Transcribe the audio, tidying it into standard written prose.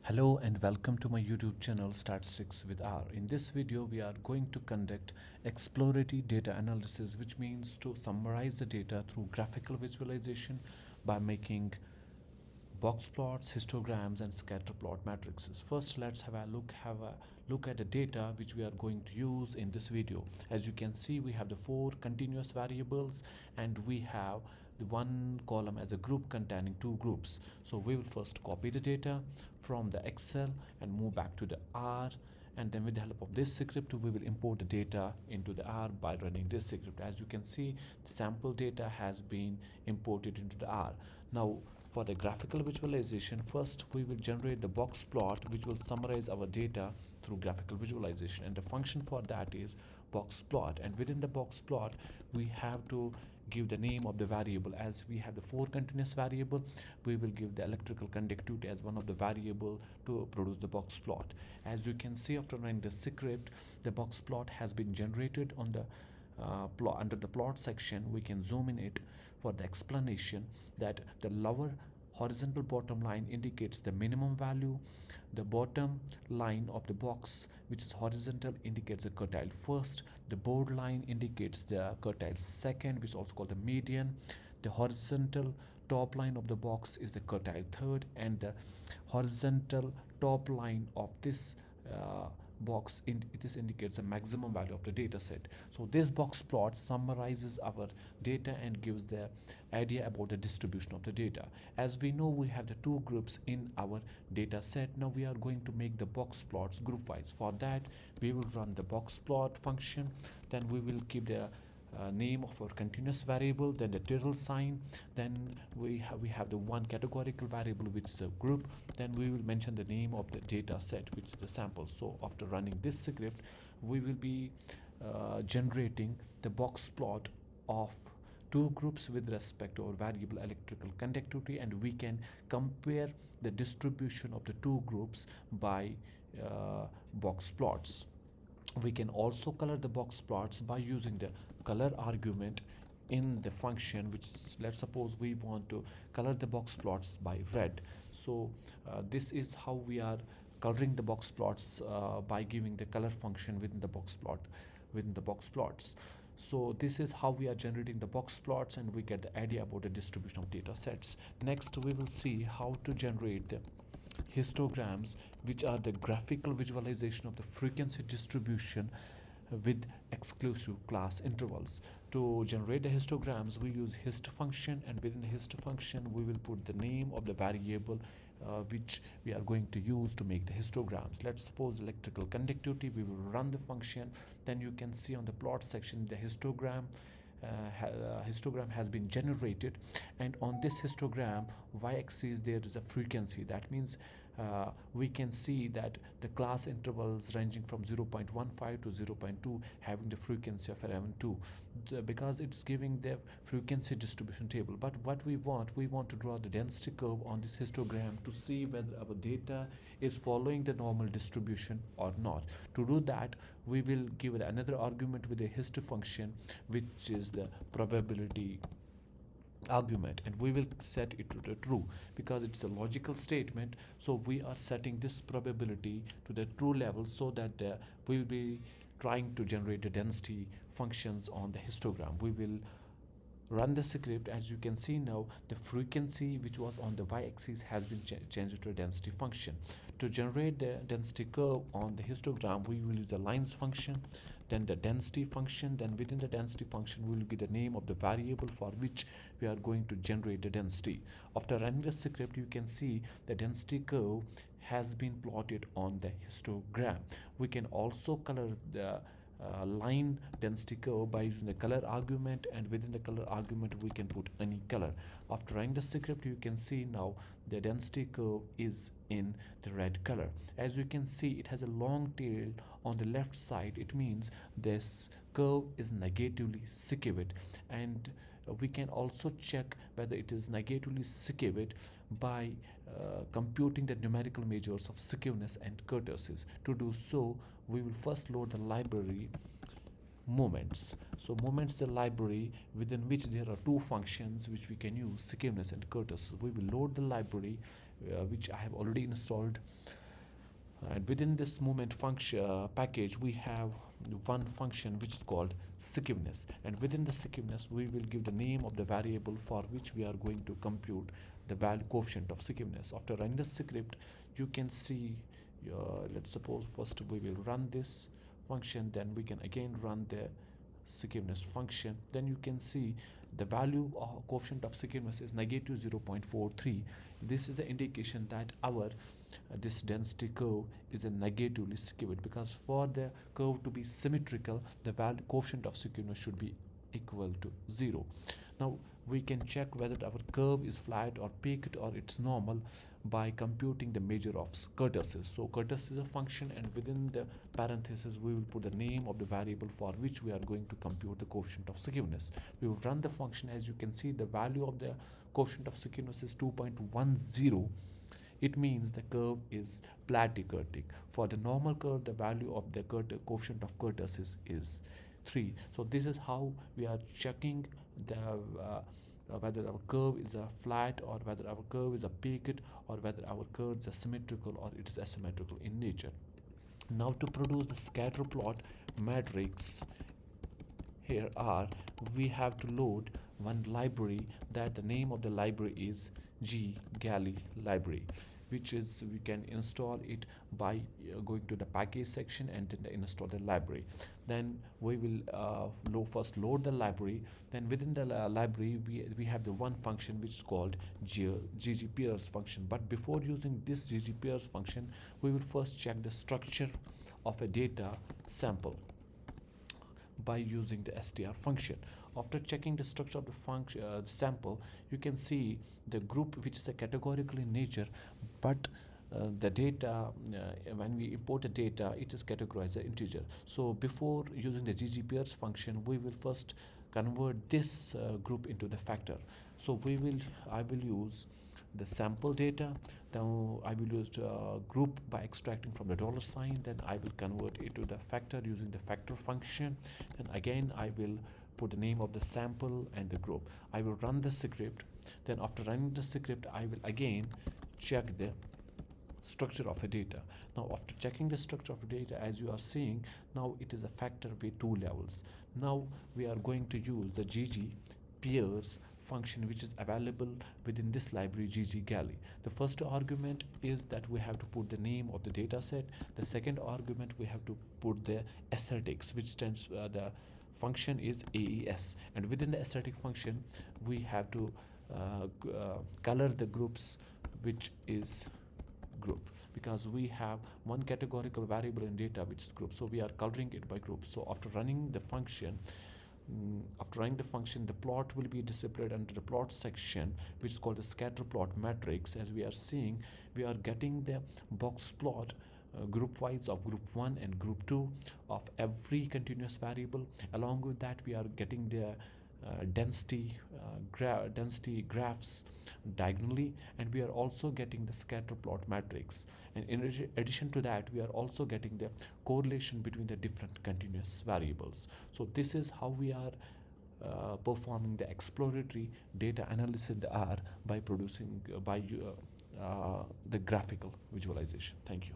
Hello and welcome to my YouTube channel Statistics with R. In this video, we are going to conduct exploratory data analysis, which means to summarize the data through graphical visualization by making box plots, histograms, and scatter plot matrices. First, let's have a look at the data which we are going to use in this video. As you can see, we have the four continuous variables, and we have the one column as a group containing two groups. So we will first copy the data from the Excel and move back to the R, and then with the help of this script we will import the data into the R by running this script. As you can see, the sample data has been imported into the R. Now for the graphical visualization, first we will generate the box plot which will summarize our data through graphical visualization, and the function for that is box plot. And within the box plot we have to give the name of the variable. As we have the four continuous variable, we will give the electrical conductivity as one of the variable to produce the box plot. As you can see, after running the script, the box plot has been generated on the plot. Under the plot section, we can zoom in it for the explanation that the lower horizontal bottom line indicates the minimum value. The bottom line of the box, which is horizontal, indicates the quartile first. The bold line indicates the quartile second, which is also called the median. The horizontal top line of the box is the quartile third, and the horizontal top line of this this indicates the maximum value of the data set. So this box plot summarizes our data and gives the idea about the distribution of the data. As we know, we have the two groups in our data set. Now we are going to make the box plots group wise. For that, we will run the box plot function. Then we will keep the name of our continuous variable, then the tilde sign, then we have the one categorical variable which is a group, then we will mention the name of the data set which is the sample. So after running this script, we will be generating the box plot of two groups with respect to our variable electrical conductivity, and we can compare the distribution of the two groups by box plots. We can also color the box plots by using the color argument in the function, which is, let's suppose we want to color the box plots by red. So this is how we are coloring the box plots by giving the color function within the box plots. So this is how we are generating the box plots, and we get the idea about the distribution of data sets. Next, we will see how to generate the histograms, which are the graphical visualization of the frequency distribution with exclusive class intervals. To generate the histograms, we use hist function, and within the hist function we will put the name of the variable which we are going to use to make the histograms. Let's suppose electrical conductivity. We will run the function. Then you can see on the plot section the histogram has been generated, and on this histogram y-axis there is a frequency. That means we can see that the class intervals ranging from 0.15 to 0.2 having the frequency of around 2, because it's giving the frequency distribution table. But what we want to draw the density curve on this histogram to see whether our data is following the normal distribution or not. To do that, we will give it another argument with a hist function, which is the probability argument, and we will set it to the true because it's a logical statement. So we are setting this probability to the true level so that we will be trying to generate the density functions on the histogram. We will run the script. As you can see now, the frequency which was on the y-axis has been changed to a density function. To generate the density curve on the histogram, we will use the lines function, then the density function, then within the density function we will give the name of the variable for which we are going to generate the density. After running the script, you can see the density curve has been plotted on the histogram. We can also color the line density curve by using the color argument, and within the color argument we can put any color. After running the script, you can see now the density curve is in the red color. As you can see, it has a long tail on the left side. It means this curve is negatively skewed, and we can also check whether it is negatively skewed by computing the numerical measures of skewness and kurtosis. To do so, we will first load the library moments. So moments the library within which there are two functions which we can use, skewness and kurtosis. We will load the library which I have already installed. And within this movement function package, we have one function which is called skewness, and within the skewness we will give the name of the variable for which we are going to compute the value coefficient of skewness. After running the script, you can see, let's suppose first we will run this function, then we can again run the skewness function. Then you can see the value of coefficient of skewness is negative 0.43. This is the indication that our this density curve is a negatively skewed, because for the curve to be symmetrical, the value coefficient of skewness should be equal to 0. Now we can check whether our curve is flat or peaked or it's normal by computing the measure of kurtosis. So kurtosis is a function, and within the parenthesis we will put the name of the variable for which we are going to compute the coefficient of skewness. We will run the function. As you can see, the value of the coefficient of skewness is 2.10. It means the curve is platykurtic. For the normal curve, the value of the coefficient of kurtosis is 3. So this is how we are checking the whether our curve is a flat, or whether our curve is a peaked, or whether our curve is symmetrical or it is asymmetrical in nature. Now to produce the scatter plot matrix, here are we have to load one library, that the name of the library is ggalley library, which is we can install it by going to the package section and then install the library. Then we will first load the library. Then within the library we have the one function which is called ggpairs function. But before using this ggpairs function, we will first check the structure of a data sample by using the str function. After checking the structure of the function sample, you can see the group which is a categorical in nature, but the data, when we import the data, it is categorized as integer. So before using the ggpairs function, we will first convert this group into the factor. So I will use the sample data. Now I will use group by extracting from the dollar sign. Then I will convert it to the factor using the factor function. Then again I will put the name of the sample and the group. I will run the script. Then after running the script, I will again check the structure of a data. Now after checking the structure of data, as you are seeing, now it is a factor with 2 levels. Now we are going to use the ggpairs function, which is available within this library ggalley. The first argument is that we have to put the name of the data set. The second argument, we have to put the aesthetics, which stands the function is AES, and within the aesthetic function we have to color the groups, which is group, because we have one categorical variable in data which is group, so we are coloring it by group. So after running the function, the plot will be displayed under the plot section, which is called the scatter plot matrix. As we are seeing, we are getting the box plot group wise of group 1 and group 2 of every continuous variable. Along with that, we are getting the density graphs diagonally, and we are also getting the scatter plot matrix. And in addition to that, we are also getting the correlation between the different continuous variables. So this is how we are performing the exploratory data analysis in the R by producing the graphical visualization. Thank you.